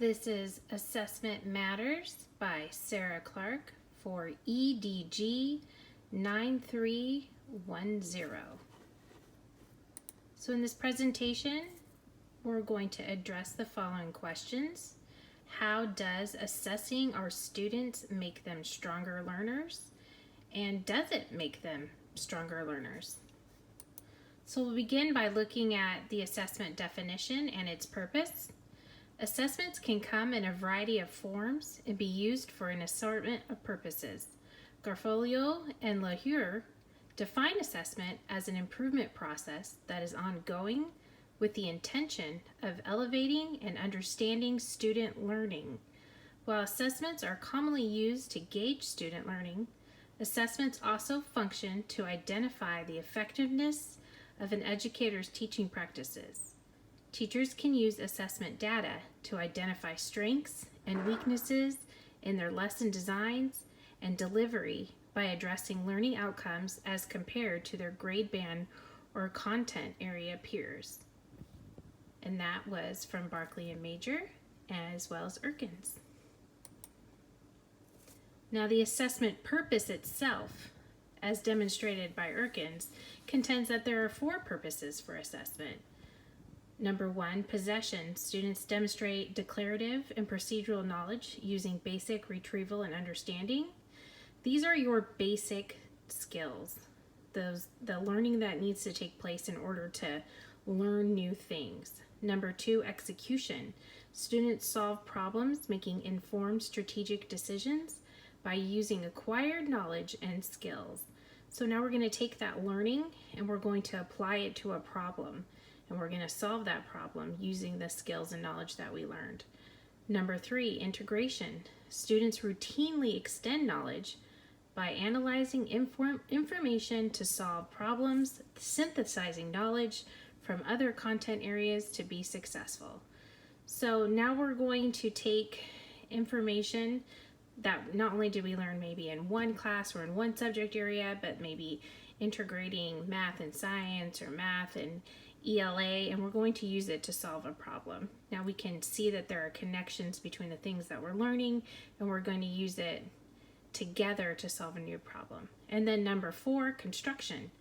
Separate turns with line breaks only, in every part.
This is Assessment Matters by Sarah Clark for EDG 9310. So in this presentation, we're going to address the following questions. How does assessing our students make them stronger learners? And does it make them stronger learners? So we'll begin by looking at the assessment definition and its purpose. Assessments can come in a variety of forms and be used for an assortment of purposes. Garofalo and LaHue define assessment as an improvement process that is ongoing with the intention of elevating and understanding student learning. While assessments are commonly used to gauge student learning, assessments also function to identify the effectiveness of an educator's teaching practices. Teachers can use assessment data to identify strengths and weaknesses in their lesson designs and delivery by addressing learning outcomes as compared to their grade band or content area peers. And that was from Barkley and Major, as well as Erkins. Now, the assessment purpose itself, as demonstrated by Erkins, contends that there are 4 purposes for assessment. Number 1, possession. Students demonstrate declarative and procedural knowledge using basic retrieval and understanding. These are your basic skills, the learning that needs to take place in order to learn new things. Number 2, execution. Students solve problems making informed strategic decisions by using acquired knowledge and skills. So now we're going to take that learning and we're going to apply it to a problem. And we're going to solve that problem using the skills and knowledge that we learned. Number 3, integration. Students routinely extend knowledge by analyzing information to solve problems, synthesizing knowledge from other content areas to be successful. So now we're going to take information that not only did we learn maybe in one class or in one subject area, but maybe integrating math and science or math and ELA, and we're going to use it to solve a problem. Now we can see that there are connections between the things that we're learning, and we're going to use it together to solve a new problem. And then number 4, construction.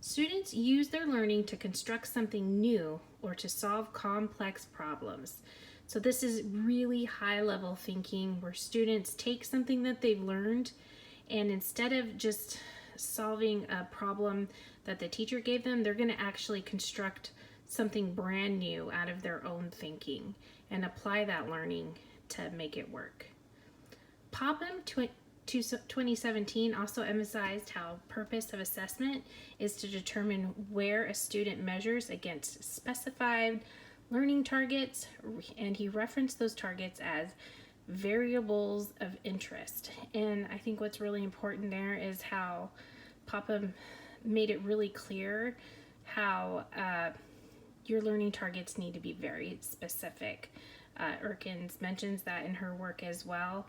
Students use their learning to construct something new or to solve complex problems. So this is really high-level thinking where students take something that they've learned, and instead of just solving a problem that the teacher gave them, they're going to actually construct something brand new out of their own thinking and apply that learning to make it work. Popham 2017 also emphasized how purpose of assessment is to determine where a student measures against specified learning targets, and he referenced those targets as variables of interest. And I think what's really important there is how Popham made it really clear how your learning targets need to be very specific. Erkins mentions that in her work as well,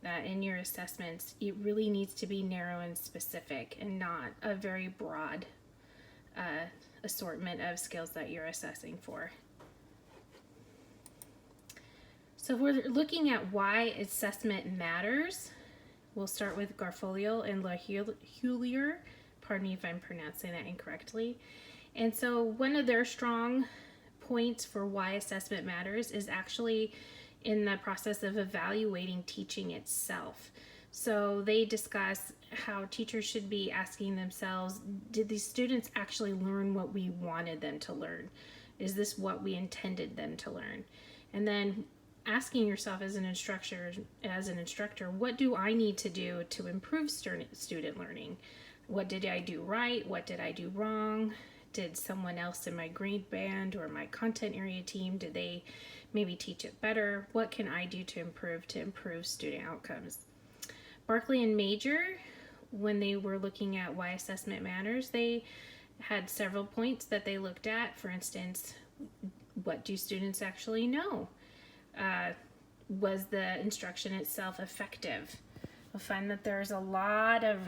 that in your assessments, it really needs to be narrow and specific and not a very broad assortment of skills that you're assessing for. So if we're looking at why assessment matters, we'll start with Garofalo and LaHue. Pardon me if I'm pronouncing that incorrectly. And so one of their strong points for why assessment matters is actually in the process of evaluating teaching itself. So they discuss how teachers should be asking themselves, did these students actually learn what we wanted them to learn? Is this what we intended them to learn? And then asking yourself as an instructor, what do I need to do to improve student learning? What did I do right? What did I do wrong? Did someone else in my grade band or my content area team, did they maybe teach it better? What can I do to improve student outcomes? Barkley and Major, when they were looking at why assessment matters, they had several points that they looked at. For instance, what do students actually know? Was the instruction itself effective? You'll find that there's a lot of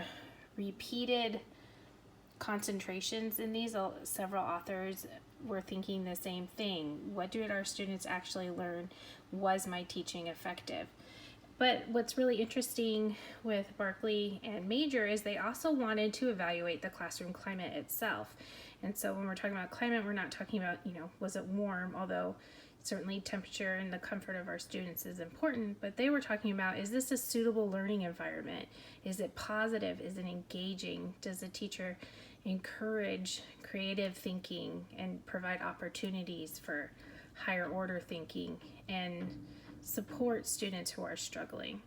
repeated concentrations in these. Several authors were thinking the same thing. What did our students actually learn? Was my teaching effective? But what's really interesting with Barkley and Major is they also wanted to evaluate the classroom climate itself. And so when we're talking about climate, we're not talking about, was it warm, although certainly temperature and the comfort of our students is important, but they were talking about, is this a suitable learning environment? Is it positive? Is it engaging? Does the teacher encourage creative thinking and provide opportunities for higher order thinking and support students who are struggling?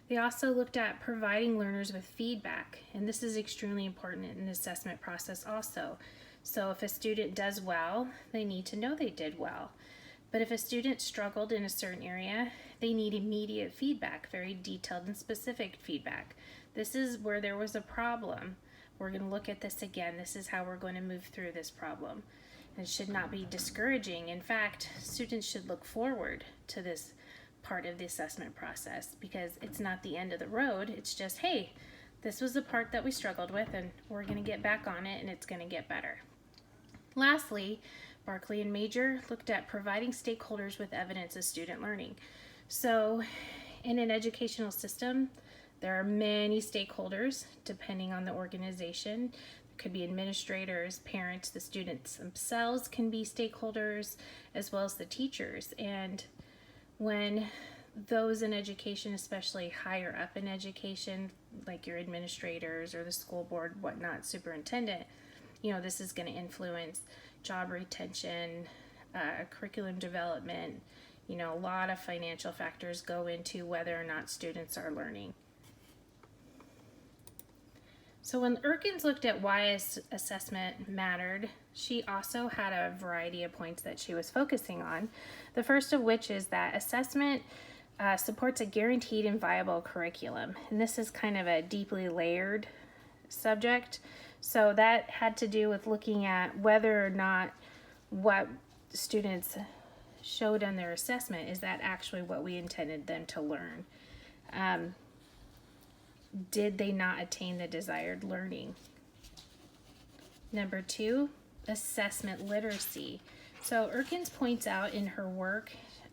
They also looked at providing learners with feedback, and this is extremely important in the assessment process also. So if a student does well, they need to know they did well. But if a student struggled in a certain area, they need immediate feedback, very detailed and specific feedback. This is where there was a problem. We're going to look at this again. This is how we're going to move through this problem. It should not be discouraging. In fact, students should look forward to this part of the assessment process because it's not the end of the road. It's just, hey, this was the part that we struggled with and we're going to get back on it and it's going to get better. Lastly, Barkley and Major looked at providing stakeholders with evidence of student learning. So in an educational system, there are many stakeholders depending on the organization. It could be administrators, parents, the students themselves can be stakeholders, as well as the teachers. And when those in education, especially higher up in education, like your administrators or the school board, whatnot, superintendent, this is going to influence job retention, curriculum development. A lot of financial factors go into whether or not students are learning. So when Erkins looked at why assessment mattered, she also had a variety of points that she was focusing on. The first of which is that assessment supports a guaranteed and viable curriculum. And this is kind of a deeply layered subject. So that had to do with looking at whether or not what students showed on their assessment, is that actually what we intended them to learn? Did they not attain the desired learning? Number 2, assessment literacy. So Erkins points out in her work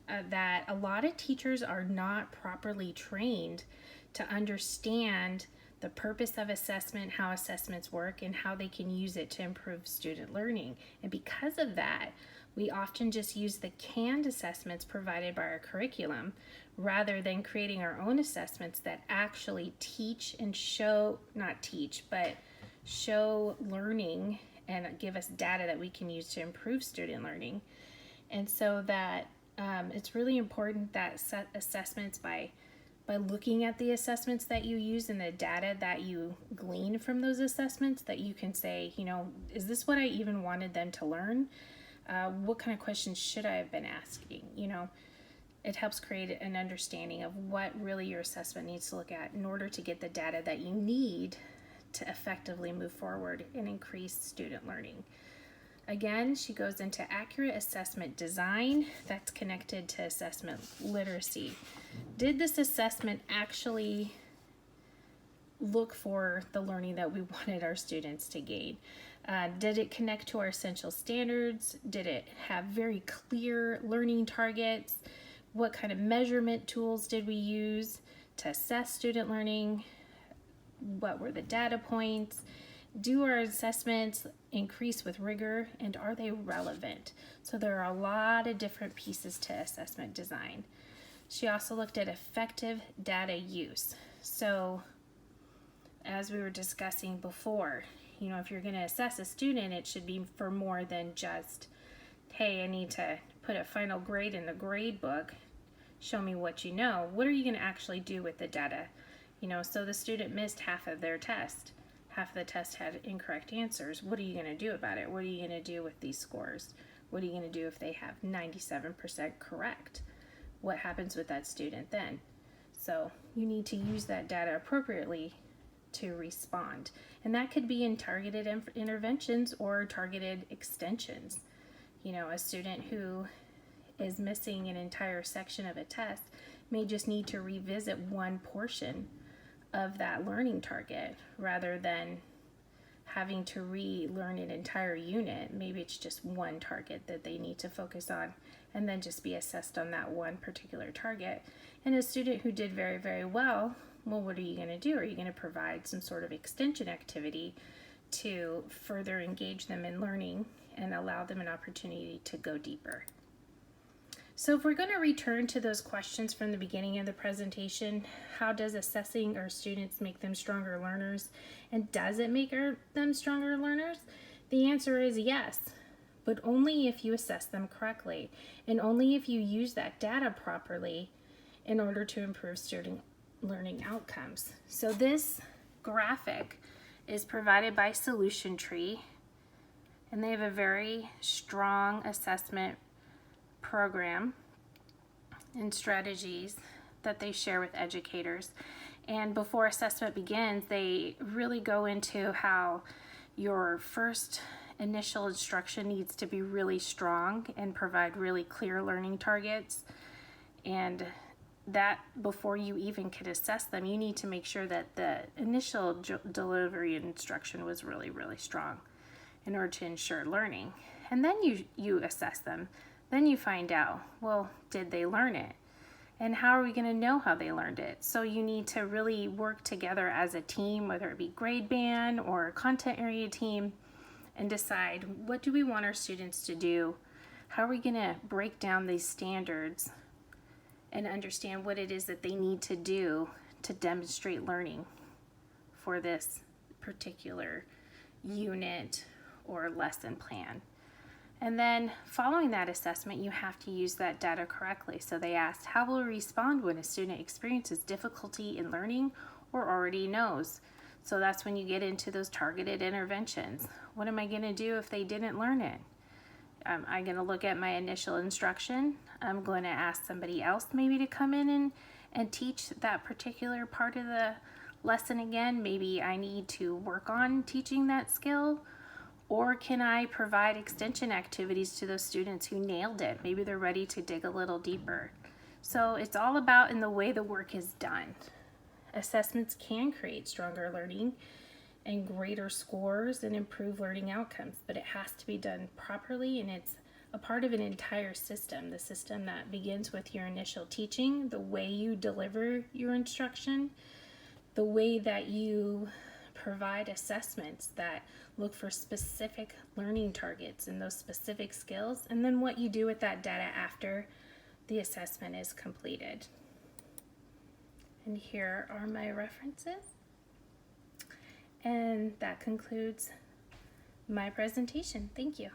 that a lot of teachers are not properly trained to understand the purpose of assessment, how assessments work, and how they can use it to improve student learning. And because of that, we often just use the canned assessments provided by our curriculum rather than creating our own assessments that actually teach and show, not teach, but show learning and give us data that we can use to improve student learning. And so that it's really important that assessments by looking at the assessments that you use and the data that you glean from those assessments, that you can say, is this what I even wanted them to learn? What kind of questions should I have been asking? It helps create an understanding of what really your assessment needs to look at in order to get the data that you need to effectively move forward and increase student learning. Again, she goes into accurate assessment design that's connected to assessment literacy. Did this assessment actually look for the learning that we wanted our students to gain? Did it connect to our essential standards? Did it have very clear learning targets? What kind of measurement tools did we use to assess student learning? What were the data points? Do our assessments increase with rigor, and are they relevant? So there are a lot of different pieces to assessment design. She also looked at effective data use. So as we were discussing before, if you're going to assess a student, it should be for more than just, hey, I need to put a final grade in the grade book. Show me what you know. What are you going to actually do with the data? So the student missed half of their test. Half of the test had incorrect answers. What are you going to do about it? What are you going to do with these scores? What are you going to do if they have 97% correct? What happens with that student then? So you need to use that data appropriately to respond. And that could be in targeted interventions or targeted extensions. A student who is missing an entire section of a test may just need to revisit one portion of that learning target rather than having to relearn an entire unit. Maybe it's just one target that they need to focus on and then just be assessed on that one particular target. And a student who did very, very well, what are you going to do? Are you going to provide some sort of extension activity to further engage them in learning and allow them an opportunity to go deeper? So if we're going to return to those questions from the beginning of the presentation, how does assessing our students make them stronger learners? And does it make them stronger learners? The answer is yes, but only if you assess them correctly and only if you use that data properly in order to improve student learning outcomes. So this graphic is provided by Solution Tree, and they have a very strong assessment program and strategies that they share with educators. And before assessment begins, they really go into how your first initial instruction needs to be really strong and provide really clear learning targets, and that before you even could assess them, you need to make sure that the initial delivery instruction was really, really strong in order to ensure learning. And then you assess them. Then you find out, well, did they learn it? And how are we going to know how they learned it? So you need to really work together as a team, whether it be grade band or content area team, and decide, what do we want our students to do? How are we going to break down these standards and understand what it is that they need to do to demonstrate learning for this particular unit or lesson plan? And then following that assessment, you have to use that data correctly. So they asked, how will we respond when a student experiences difficulty in learning or already knows? So that's when you get into those targeted interventions. What am I going to do if they didn't learn it? I'm going to look at my initial instruction. I'm going to ask somebody else maybe to come in and teach that particular part of the lesson again. Maybe I need to work on teaching that skill. Or can I provide extension activities to those students who nailed it? Maybe they're ready to dig a little deeper. So it's all about in the way the work is done. Assessments can create stronger learning and greater scores and improve learning outcomes, but it has to be done properly, and it's a part of an entire system. The system that begins with your initial teaching, the way you deliver your instruction, the way that you provide assessments that look for specific learning targets and those specific skills, and then what you do with that data after the assessment is completed. And here are my references. And that concludes my presentation. Thank you.